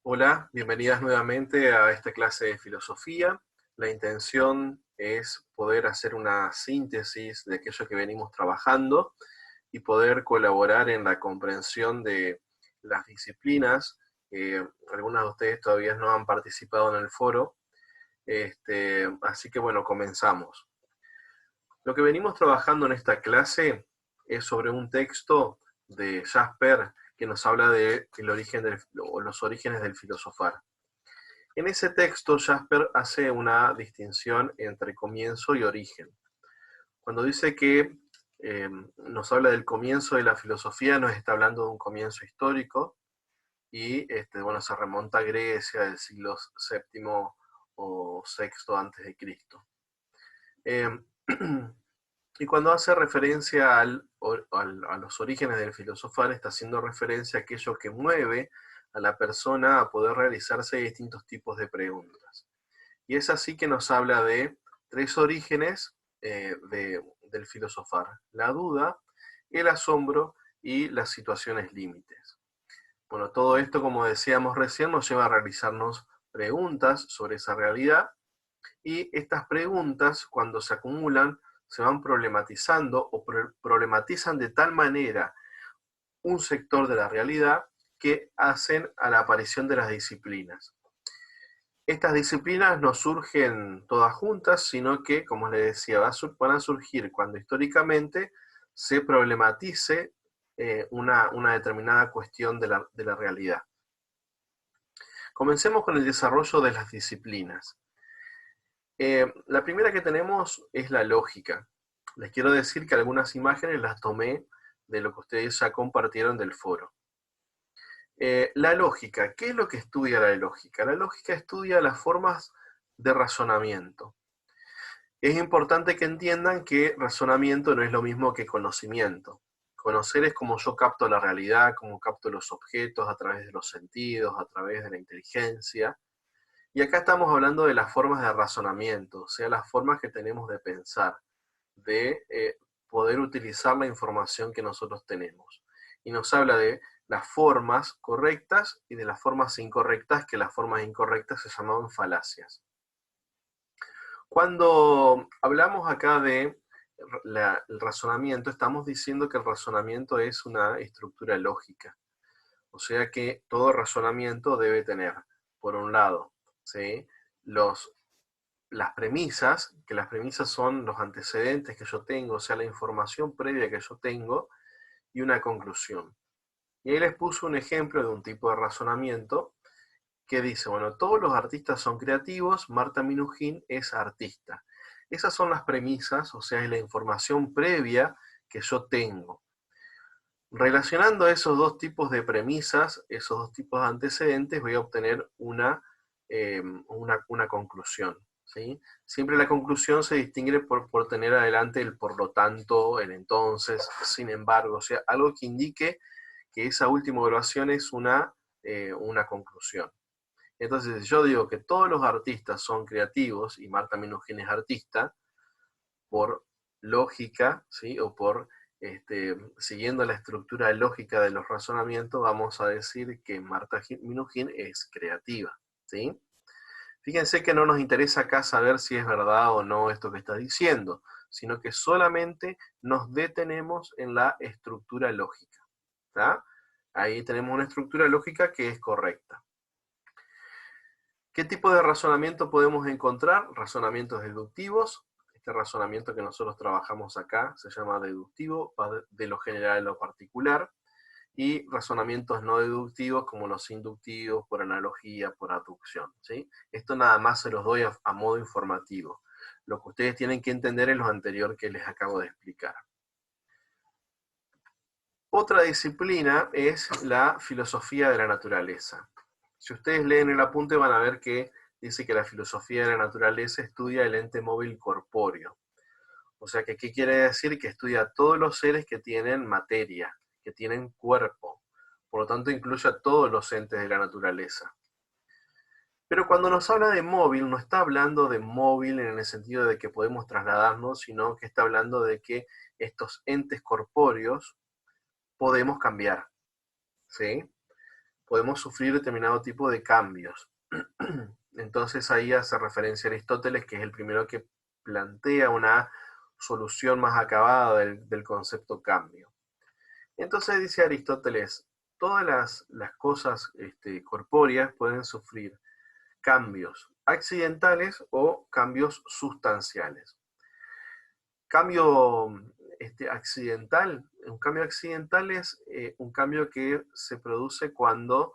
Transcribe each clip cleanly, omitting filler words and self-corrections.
Hola, bienvenidas nuevamente a esta clase de filosofía. La intención es poder hacer una síntesis de aquello que venimos trabajando y poder colaborar en la comprensión de las disciplinas. Algunas de ustedes todavía no han participado en el foro, así que bueno, comenzamos. Lo que venimos trabajando en esta clase es sobre un texto de Jasper que nos habla de los orígenes del filosofar. En ese texto, Jasper hace una distinción entre comienzo y origen. Cuando dice que nos habla del comienzo de la filosofía, nos está hablando de un comienzo histórico y bueno, se remonta a Grecia del siglo VII o VI antes de Cristo. Eh, y cuando hace referencia a los orígenes del filosofar, está haciendo referencia a aquello que mueve a la persona a poder realizarse distintos tipos de preguntas. Y es así que nos habla de tres orígenes del filosofar: la duda, el asombro y las situaciones límites. Bueno, todo esto, como decíamos recién, nos lleva a realizarnos preguntas sobre esa realidad, y estas preguntas, cuando se acumulan, se van problematizando o problematizan de tal manera un sector de la realidad que hacen a la aparición de las disciplinas. Estas disciplinas no surgen todas juntas, sino que, como les decía, van a surgir cuando históricamente se problematice una determinada cuestión de la realidad. Comencemos con el desarrollo de las disciplinas. La primera que tenemos es la lógica. Les quiero decir que algunas imágenes las tomé de lo que ustedes ya compartieron del foro. La lógica, ¿qué es lo que estudia la lógica? La lógica estudia las formas de razonamiento. Es importante que entiendan que razonamiento no es lo mismo que conocimiento. Conocer es como yo capto la realidad, como capto los objetos a través de los sentidos, a través de la inteligencia. Y acá estamos hablando de las formas de razonamiento, o sea, las formas que tenemos de pensar, de poder utilizar la información que nosotros tenemos. Y nos habla de las formas correctas y de las formas incorrectas, que las formas incorrectas se llamaban falacias. Cuando hablamos acá de el razonamiento, estamos diciendo que el razonamiento es una estructura lógica. O sea que todo razonamiento debe tener, por un lado, ¿sí?, las premisas, que las premisas son los antecedentes que yo tengo, o sea, la información previa que yo tengo, y una conclusión. Y ahí les puse un ejemplo de un tipo de razonamiento que dice, bueno, todos los artistas son creativos, Marta Minujín es artista. Esas son las premisas, o sea, es la información previa que yo tengo. Relacionando esos dos tipos de premisas, esos dos tipos de antecedentes, voy a obtener una conclusión. ¿Sí? Siempre la conclusión se distingue por tener adelante el por lo tanto, el entonces, sin embargo, o sea, algo que indique que esa última evaluación es una conclusión. Entonces, yo digo que todos los artistas son creativos y Marta Minujín es artista, por lógica, ¿sí?, o por siguiendo la estructura lógica de los razonamientos, vamos a decir que Marta Minujín es creativa. ¿Sí? Fíjense que no nos interesa acá saber si es verdad o no esto que está diciendo, sino que solamente nos detenemos en la estructura lógica. ¿Tá? Ahí tenemos una estructura lógica que es correcta. ¿Qué tipo de razonamiento podemos encontrar? Razonamientos deductivos. Este razonamiento que nosotros trabajamos acá se llama deductivo, va de lo general a lo particular. Y razonamientos no deductivos como los inductivos, por analogía, por aducción. ¿Sí? Esto nada más se los doy a modo informativo. Lo que ustedes tienen que entender es lo anterior que les acabo de explicar. Otra disciplina es la filosofía de la naturaleza. Si ustedes leen el apunte van a ver que dice que la filosofía de la naturaleza estudia el ente móvil corpóreo. O sea que, ¿qué quiere decir? Que estudia todos los seres que tienen materia, que tienen cuerpo. Por lo tanto, incluye a todos los entes de la naturaleza. Pero cuando nos habla de móvil, no está hablando de móvil en el sentido de que podemos trasladarnos, sino que está hablando de que estos entes corpóreos podemos cambiar. ¿Sí? podemos sufrir determinado tipo de cambios. Entonces ahí hace referencia a Aristóteles, que es el primero que plantea una solución más acabada del concepto cambio. Entonces dice Aristóteles, todas las cosas corpóreas pueden sufrir cambios accidentales o cambios sustanciales. Cambio accidental, un cambio accidental es un cambio que se produce cuando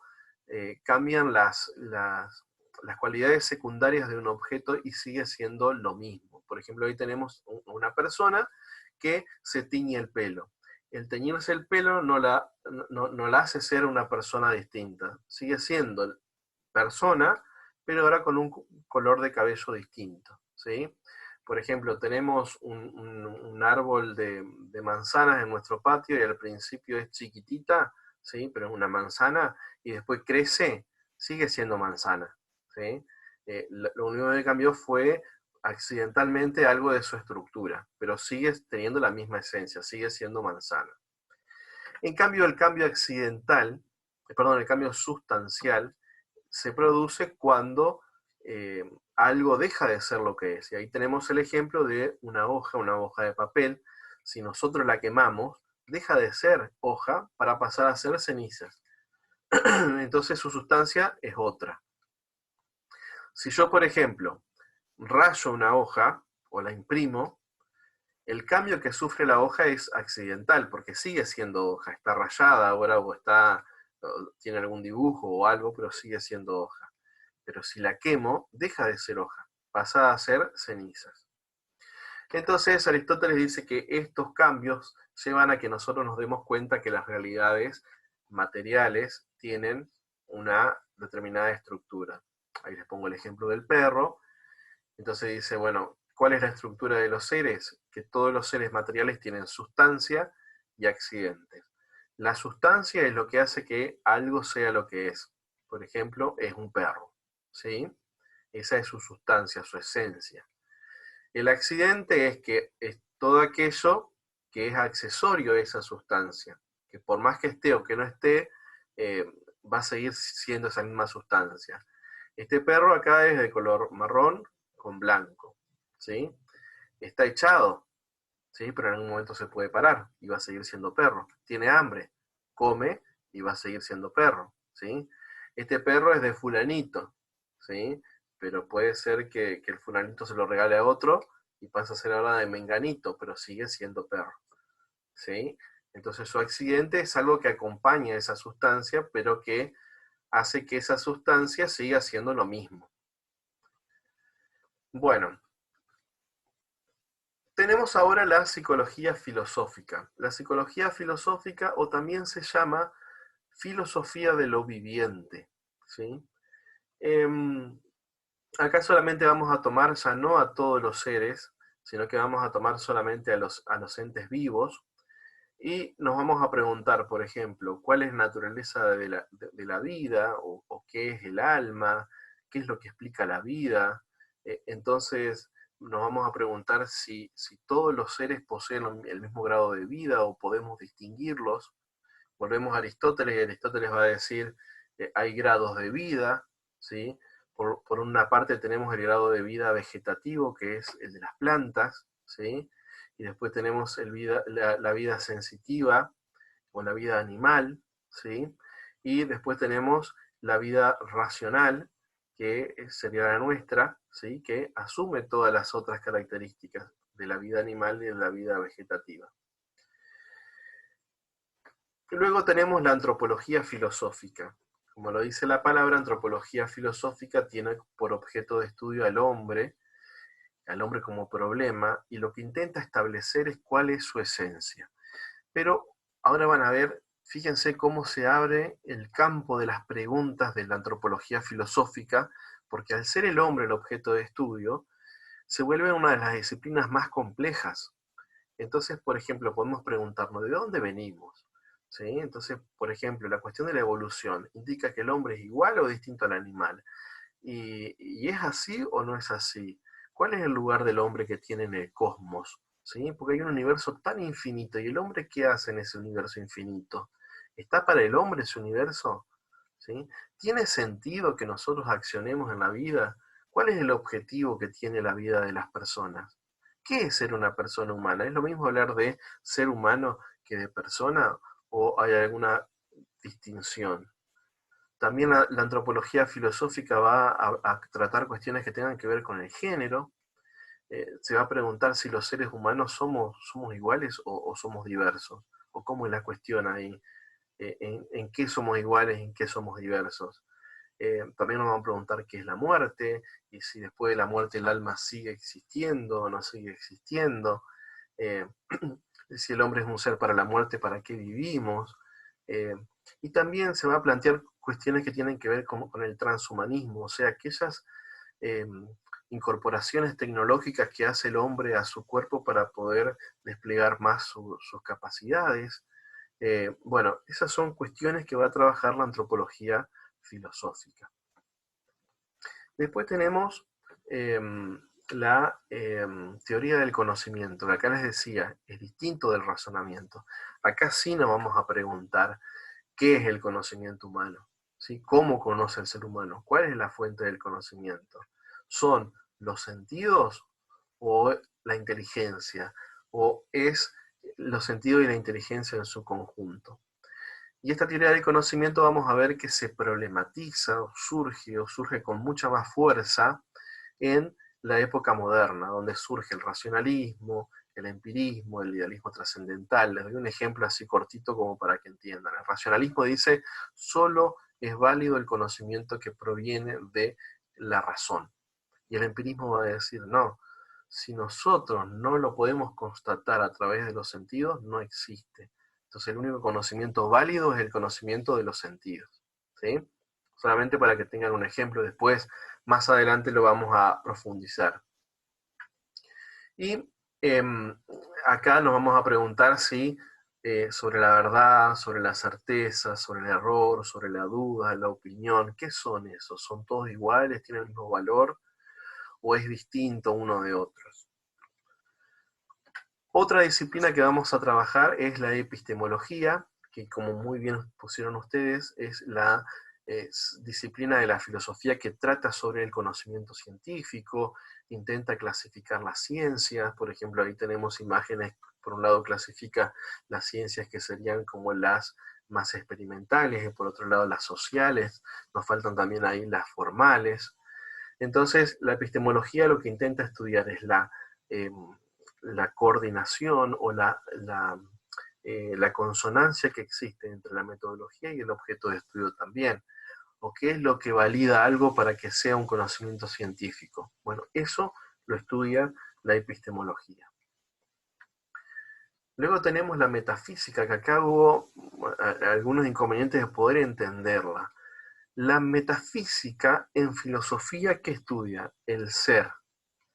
cambian las cualidades secundarias de un objeto y sigue siendo lo mismo. Por ejemplo, ahí tenemos una persona que se tiñe el pelo. El teñirse el pelo no la hace ser una persona distinta. Sigue siendo persona, pero ahora con un color de cabello distinto, ¿sí? Por ejemplo, tenemos un árbol de manzanas en nuestro patio y al principio es chiquitita, ¿sí? Pero es una manzana y después crece, sigue siendo manzana, ¿sí? Lo único que cambió fue accidentalmente algo de su estructura, pero sigue teniendo la misma esencia, sigue siendo manzana. En cambio, el cambio accidental, perdón, el cambio sustancial, se produce cuando algo deja de ser lo que es. Y ahí tenemos el ejemplo de una hoja de papel. Si nosotros la quemamos, deja de ser hoja para pasar a ser cenizas. Entonces su sustancia es otra. Si yo, por ejemplo, rayo una hoja o la imprimo, el cambio que sufre la hoja es accidental, porque sigue siendo hoja, está rayada ahora o tiene algún dibujo o algo, pero sigue siendo hoja. Pero si la quemo, deja de ser hoja, pasa a ser cenizas. Entonces Aristóteles dice que estos cambios llevan a que nosotros nos demos cuenta que las realidades materiales tienen una determinada estructura. Ahí les pongo el ejemplo del perro. Entonces dice, bueno, ¿cuál es la estructura de los seres? Que todos los seres materiales tienen sustancia y accidentes. La sustancia es lo que hace que algo sea lo que es. Por ejemplo, es un perro, ¿sí? Esa es su sustancia, su esencia. El accidente es que es todo aquello que es accesorio a esa sustancia, que por más que esté o que no esté, va a seguir siendo esa misma sustancia. Este perro acá es de color marrón con blanco, ¿sí? Está echado, ¿sí? Pero en algún momento se puede parar y va a seguir siendo perro. Tiene hambre, come y va a seguir siendo perro, ¿sí? Este perro es de fulanito, ¿sí? Pero puede ser que el fulanito se lo regale a otro y pasa a ser ahora de menganito, pero sigue siendo perro, ¿sí? Entonces su accidente es algo que acompaña a esa sustancia, pero que hace que esa sustancia siga siendo lo mismo. Bueno, tenemos ahora la psicología filosófica. La psicología filosófica, o también se llama filosofía de lo viviente, ¿sí? Acá solamente vamos a tomar ya no a todos los seres, sino que vamos a tomar solamente a los entes vivos, y nos vamos a preguntar, por ejemplo, cuál es la naturaleza de la vida, o qué es el alma, qué es lo que explica la vida. Entonces nos vamos a preguntar si todos los seres poseen el mismo grado de vida o podemos distinguirlos. Volvemos a Aristóteles y Aristóteles va a decir que hay grados de vida, ¿sí? Por una parte tenemos el grado de vida vegetativo, que es el de las plantas, ¿sí? Y después tenemos la vida sensitiva o la vida animal, ¿sí? Y después tenemos la vida racional, que sería la nuestra, ¿sí? Que asume todas las otras características de la vida animal y de la vida vegetativa. Y luego tenemos la antropología filosófica. Como lo dice la palabra, antropología filosófica tiene por objeto de estudio al hombre como problema, y lo que intenta establecer es cuál es su esencia. Pero ahora van a ver, fíjense cómo se abre el campo de las preguntas de la antropología filosófica, porque al ser el hombre el objeto de estudio, se vuelve una de las disciplinas más complejas. Entonces, por ejemplo, podemos preguntarnos, ¿de dónde venimos? ¿Sí? Entonces, por ejemplo, la cuestión de la evolución indica que el hombre es igual o distinto al animal. ¿Y es así o no es así? ¿Cuál es el lugar del hombre que tiene en el cosmos? ¿Sí? Porque hay un universo tan infinito, ¿y el hombre qué hace en ese universo infinito? ¿Está para el hombre ese universo? ¿sí? ¿Tiene sentido que nosotros accionemos en la vida? ¿Cuál es el objetivo que tiene la vida de las personas? ¿Qué es ser una persona humana? ¿Es lo mismo hablar de ser humano que de persona o hay alguna distinción? También la antropología filosófica va a tratar cuestiones que tengan que ver con el género. Se va a preguntar si los seres humanos somos iguales o somos diversos, o cómo es la cuestión ahí, en qué somos iguales, en qué somos diversos. También nos van a preguntar qué es la muerte, y si después de la muerte el alma sigue existiendo o no sigue existiendo, eh, si el hombre es un ser para la muerte, ¿para qué vivimos? Y también se va a plantear cuestiones que tienen que ver con el transhumanismo, o sea, aquellas eh, incorporaciones tecnológicas que hace el hombre a su cuerpo para poder desplegar más sus capacidades. Bueno, esas son cuestiones que va a trabajar la antropología filosófica. Después tenemos eh, la teoría del conocimiento, que acá les decía, es distinto del razonamiento. Acá sí nos vamos a preguntar qué es el conocimiento humano, ¿sí? ¿Cómo conoce el ser humano? ¿Cuál es la fuente del conocimiento? ¿Son los sentidos o la inteligencia? ¿O es los sentidos y la inteligencia en su conjunto? Y esta teoría del conocimiento vamos a ver que se problematiza o surge con mucha más fuerza en la época moderna, donde surge el racionalismo, el empirismo, el idealismo trascendental. Les doy un ejemplo así cortito como para que entiendan. El racionalismo dice, solo es válido el conocimiento que proviene de la razón. Y el empirismo va a decir, no, si nosotros no lo podemos constatar a través de los sentidos, no existe. Entonces el único conocimiento válido es el conocimiento de los sentidos, ¿sí? Solamente para que tengan un ejemplo, después, más adelante lo vamos a profundizar. Y eh, acá nos vamos a preguntar si sobre la verdad, sobre la certeza, sobre el error, sobre la duda, la opinión, ¿qué son esos? ¿Son todos iguales? ¿Tienen el mismo valor? ¿O es distinto uno de otros? Otra disciplina que vamos a trabajar es la epistemología, que como muy bien pusieron ustedes, es la disciplina de la filosofía que trata sobre el conocimiento científico, intenta clasificar las ciencias, por ejemplo, ahí tenemos imágenes, por un lado clasifica las ciencias que serían como las más experimentales, y por otro lado las sociales, nos faltan también ahí las formales. Entonces, la epistemología lo que intenta estudiar es la coordinación o la consonancia que existe entre la metodología y el objeto de estudio también. ¿O qué es lo que valida algo para que sea un conocimiento científico? Bueno, eso lo estudia la epistemología. Luego tenemos la metafísica, que acá hubo algunos inconvenientes de poder entenderla. La metafísica en filosofía, ¿qué estudia? El ser,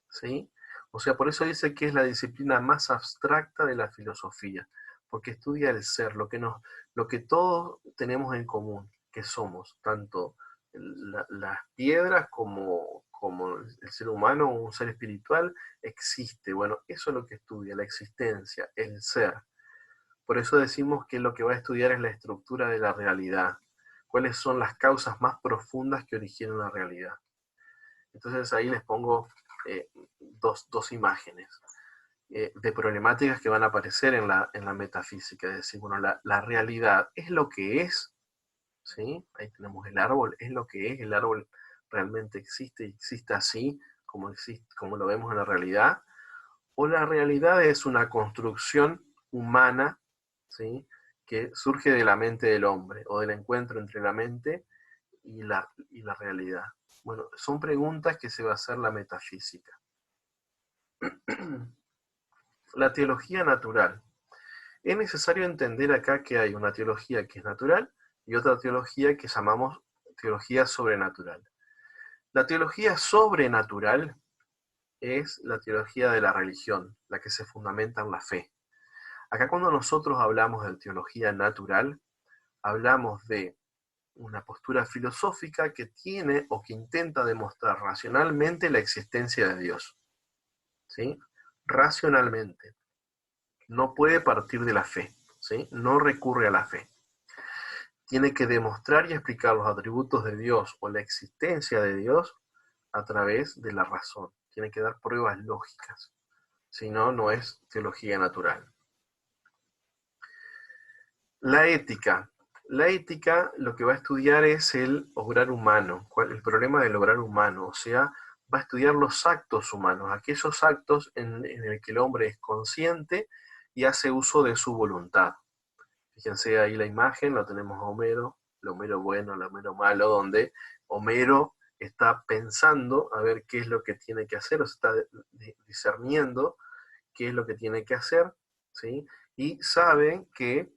¿sí? O sea, por eso dice que es la disciplina más abstracta de la filosofía, porque estudia el ser, lo que todos tenemos en común, que somos, tanto las piedras como el ser humano, un ser espiritual, existe. Bueno, eso es lo que estudia, la existencia, el ser. Por eso decimos que lo que va a estudiar es la estructura de la realidad, cuáles son las causas más profundas que originan la realidad. Entonces ahí les pongo dos imágenes de problemáticas que van a aparecer en la metafísica. Es decir, bueno, la realidad es lo que es, ¿sí? Ahí tenemos el árbol, es lo que es, el árbol realmente existe y existe así como lo vemos en la realidad, o la realidad es una construcción humana, ¿sí? Que surge de la mente del hombre, o del encuentro entre la mente y la realidad. Bueno, son preguntas que se va a hacer la metafísica. La teología natural. Es necesario entender acá que hay una teología que es natural y otra teología que llamamos teología sobrenatural. La teología sobrenatural es la teología de la religión, la que se fundamenta en la fe. Acá cuando nosotros hablamos de teología natural, hablamos de una postura filosófica que tiene o que intenta demostrar racionalmente la existencia de Dios. ¿Sí? Racionalmente. No puede partir de la fe. ¿Sí? No recurre a la fe. tiene que demostrar y explicar los atributos de Dios o la existencia de Dios a través de la razón. Tiene que dar pruebas lógicas. Si no, no es teología natural. La ética. La ética lo que va a estudiar es el obrar humano, el problema del obrar humano, o sea, va a estudiar los actos humanos, aquellos actos en el que el hombre es consciente y hace uso de su voluntad. Fíjense ahí la imagen, lo tenemos a Homero, el Homero bueno, el Homero malo, donde Homero está pensando a ver qué es lo que tiene que hacer, o se está discerniendo qué es lo que tiene que hacer, ¿sí? Y sabe que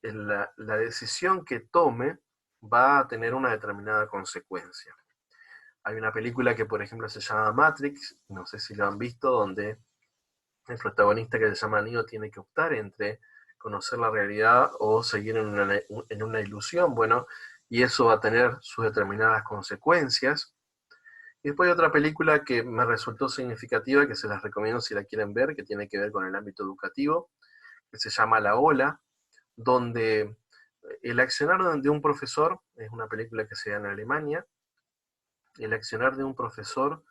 la decisión que tome va a tener una determinada consecuencia. Hay una película que, por ejemplo, se llama Matrix, no sé si lo han visto, donde el protagonista, que se llama Neo, tiene que optar entre conocer la realidad o seguir en una ilusión. Bueno, y eso va a tener sus determinadas consecuencias. Y después hay otra película que me resultó significativa, que se las recomiendo si la quieren ver, que tiene que ver con el ámbito educativo, que se llama La Ola, donde el accionar de un profesor, es una película que se da en Alemania, el accionar de un profesor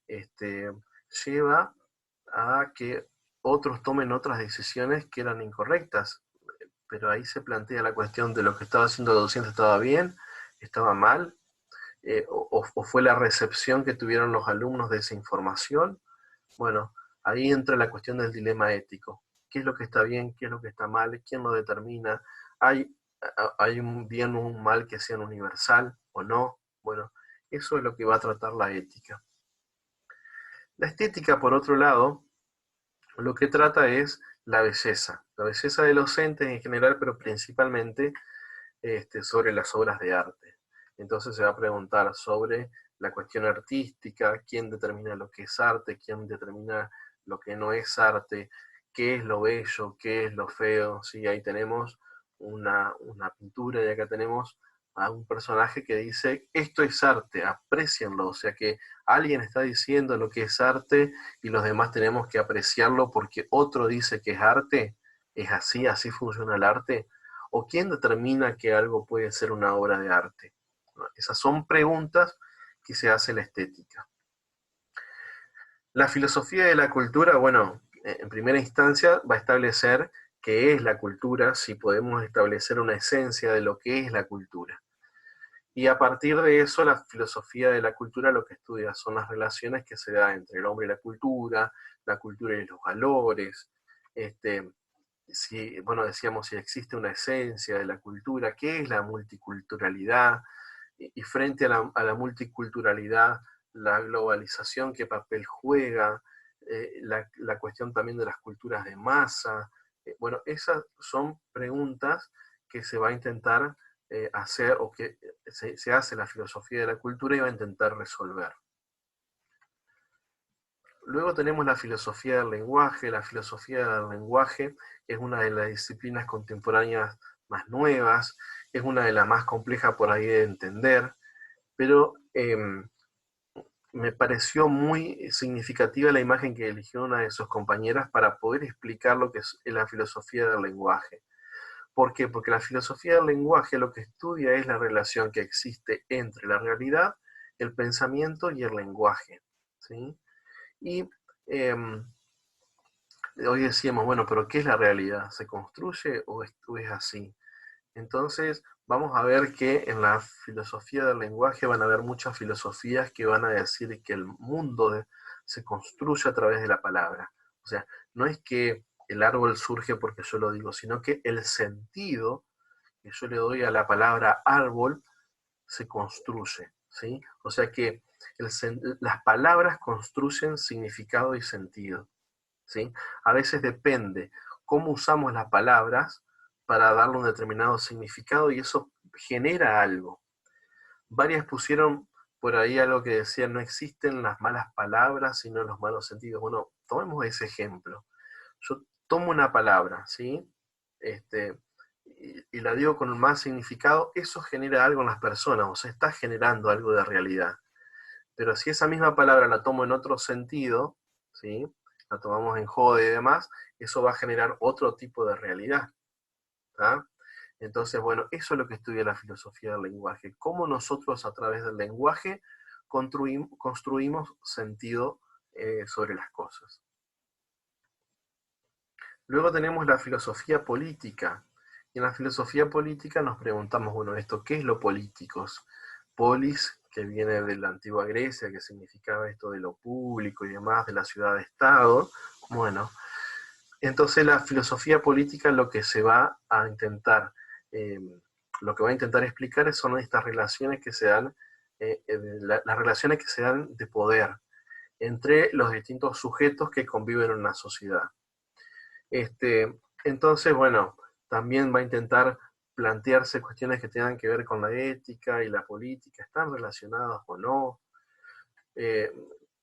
lleva a que otros tomen otras decisiones que eran incorrectas, pero ahí se plantea la cuestión de lo que estaba haciendo el docente, ¿estaba bien? ¿Estaba mal? O fue la recepción que tuvieron los alumnos de esa información. Bueno, ahí entra la cuestión del dilema ético. ¿Qué es lo que está bien? ¿Qué es lo que está mal? ¿Quién lo determina? ¿Hay un bien o un mal que sean universal o no? Bueno, eso es lo que va a tratar la ética. La estética, por otro lado, lo que trata es la belleza de los entes en general, pero principalmente sobre las obras de arte. Entonces se va a preguntar sobre la cuestión artística, quién determina lo que es arte, quién determina lo que no es arte, qué es lo bello, qué es lo feo. ¿Sí? Ahí tenemos una pintura y acá tenemos a un personaje que dice, esto es arte, aprecienlo. O sea que alguien está diciendo lo que es arte y los demás tenemos que apreciarlo porque otro dice que es arte. ¿Es así? ¿Así funciona el arte? ¿O quién determina que algo puede ser una obra de arte? Esas son preguntas que se hace la estética. La filosofía de la cultura, bueno, en primera instancia va a establecer qué es la cultura, si podemos establecer una esencia de lo que es la cultura. Y a partir de eso, la filosofía de la cultura lo que estudia son las relaciones que se dan entre el hombre y la cultura y los valores, si, bueno, decíamos si existe una esencia de la cultura, qué es la multiculturalidad, y frente a la multiculturalidad, la globalización, qué papel juega, la cuestión también de las culturas de masa. Bueno, esas son preguntas que se va a intentar hacer, o que se hace la filosofía de la cultura y va a intentar resolver. Luego tenemos la filosofía del lenguaje. La filosofía del lenguaje es una de las disciplinas contemporáneas más nuevas, es una de las más complejas por ahí de entender, pero me pareció muy significativa la imagen que eligió una de sus compañeras para poder explicar lo que es la filosofía del lenguaje. ¿Por qué? Porque la filosofía del lenguaje lo que estudia es la relación que existe entre la realidad, el pensamiento y el lenguaje, ¿sí? Y hoy decíamos, bueno, pero ¿qué es la realidad? ¿Se construye o es así? Entonces, vamos a ver que en la filosofía del lenguaje van a haber muchas filosofías que van a decir que el mundo se construye a través de la palabra. O sea, no es que el árbol surge porque yo lo digo, sino que el sentido que yo le doy a la palabra árbol se construye, ¿sí? O sea que las palabras construyen significado y sentido, ¿sí? A veces depende cómo usamos las palabras para darle un determinado significado y eso genera algo. Varias pusieron por ahí algo que decía, no existen las malas palabras, sino los malos sentidos. Bueno, tomemos ese ejemplo. Yo tomo una palabra, ¿sí? Y la digo con más significado, eso genera algo en las personas, o sea, está generando algo de realidad. Pero si esa misma palabra la tomo en otro sentido, ¿sí? La tomamos en jode y demás, eso va a generar otro tipo de realidad. ¿Tá? Entonces, bueno, eso es lo que estudia la filosofía del lenguaje, cómo nosotros a través del lenguaje construimos sentido sobre las cosas. Luego tenemos la filosofía política. Y en la filosofía política nos preguntamos, bueno, esto, ¿qué es lo políticos? Polis, que viene de la antigua Grecia, que significaba esto de lo público y demás, de la ciudad-estado. Bueno, entonces la filosofía política lo que se va a intentar, eh, lo que va a intentar explicar son estas relaciones que se dan, las relaciones que se dan de poder entre los distintos sujetos que conviven en una sociedad. Entonces, bueno, también va a intentar plantearse cuestiones que tengan que ver con la ética y la política, ¿están relacionadas o no? Eh,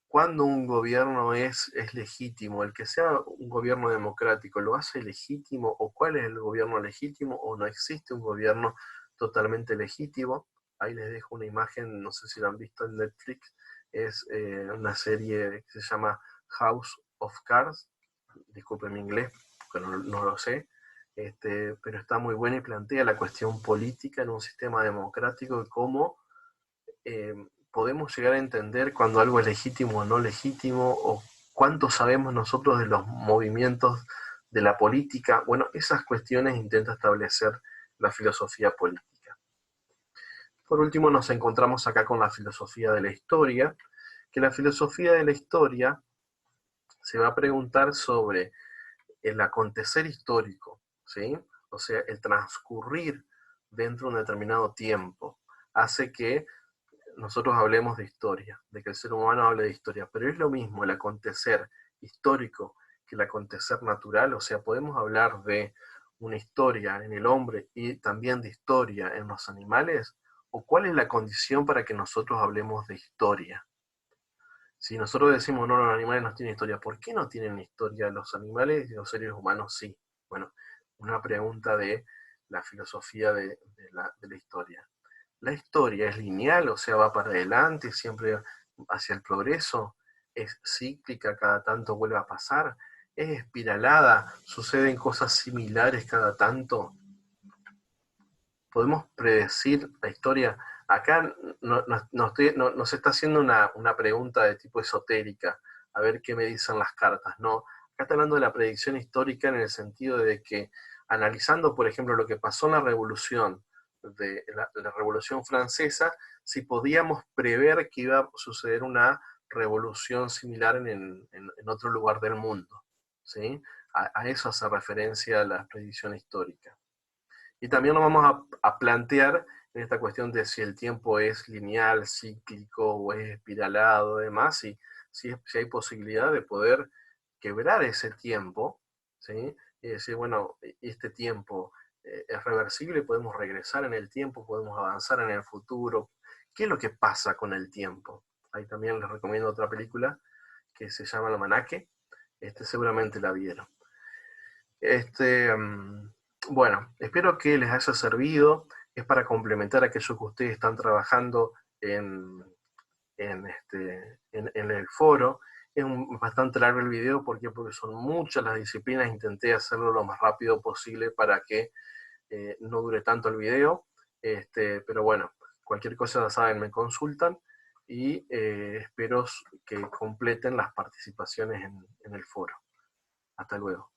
¿Cuándo un gobierno es legítimo? El que sea un gobierno democrático, ¿lo hace legítimo? ¿O cuál es el gobierno legítimo? ¿O no existe un gobierno totalmente legítimo? Ahí les dejo una imagen, no sé si la han visto en Netflix, es una serie que se llama House of Cards, disculpen mi inglés, porque no lo sé, pero está muy buena y plantea la cuestión política en un sistema democrático y cómo podemos llegar a entender cuando algo es legítimo o no legítimo, o cuánto sabemos nosotros de los movimientos de la política. Bueno, esas cuestiones intenta establecer la filosofía política. Por último, nos encontramos acá con la filosofía de la historia, que la filosofía de la historia se va a preguntar sobre el acontecer histórico, ¿sí? O sea, el transcurrir dentro de un determinado tiempo hace que nosotros hablemos de historia, de que el ser humano hable de historia, pero es lo mismo el acontecer histórico que el acontecer natural, o sea, podemos hablar de una historia en el hombre y también de historia en los animales, o cuál es la condición para que nosotros hablemos de historia. Si nosotros decimos, no, los animales no tienen historia, ¿por qué no tienen historia los animales y los seres humanos sí? Bueno, una pregunta de la filosofía de la historia. La historia es lineal, o sea, va para adelante, siempre hacia el progreso, es cíclica, cada tanto vuelve a pasar, es espiralada, suceden cosas similares cada tanto. Podemos predecir la historia. Acá no se está haciendo una pregunta de tipo esotérica, a ver qué me dicen las cartas, no. Acá está hablando de la predicción histórica en el sentido de que, analizando, por ejemplo, lo que pasó en la Revolución, la Revolución Francesa, si podíamos prever que iba a suceder una revolución similar en otro lugar del mundo. ¿Sí? A eso hace referencia la predicción histórica. Y también nos vamos a plantear en esta cuestión de si el tiempo es lineal, cíclico o es espiralado, demás, si hay posibilidad de poder quebrar ese tiempo, ¿sí? Y decir, bueno, este tiempo es reversible, podemos regresar en el tiempo, podemos avanzar en el futuro. ¿Qué es lo que pasa con el tiempo? Ahí también les recomiendo otra película que se llama El Almanaque, seguramente la vieron. Bueno, espero que les haya servido. Es para complementar aquello que ustedes están trabajando en el foro. Bastante largo el video, ¿por qué? Porque son muchas las disciplinas. Intenté hacerlo lo más rápido posible para que no dure tanto el video. Pero bueno, cualquier cosa ya saben, me consultan y espero que completen las participaciones en el foro. Hasta luego.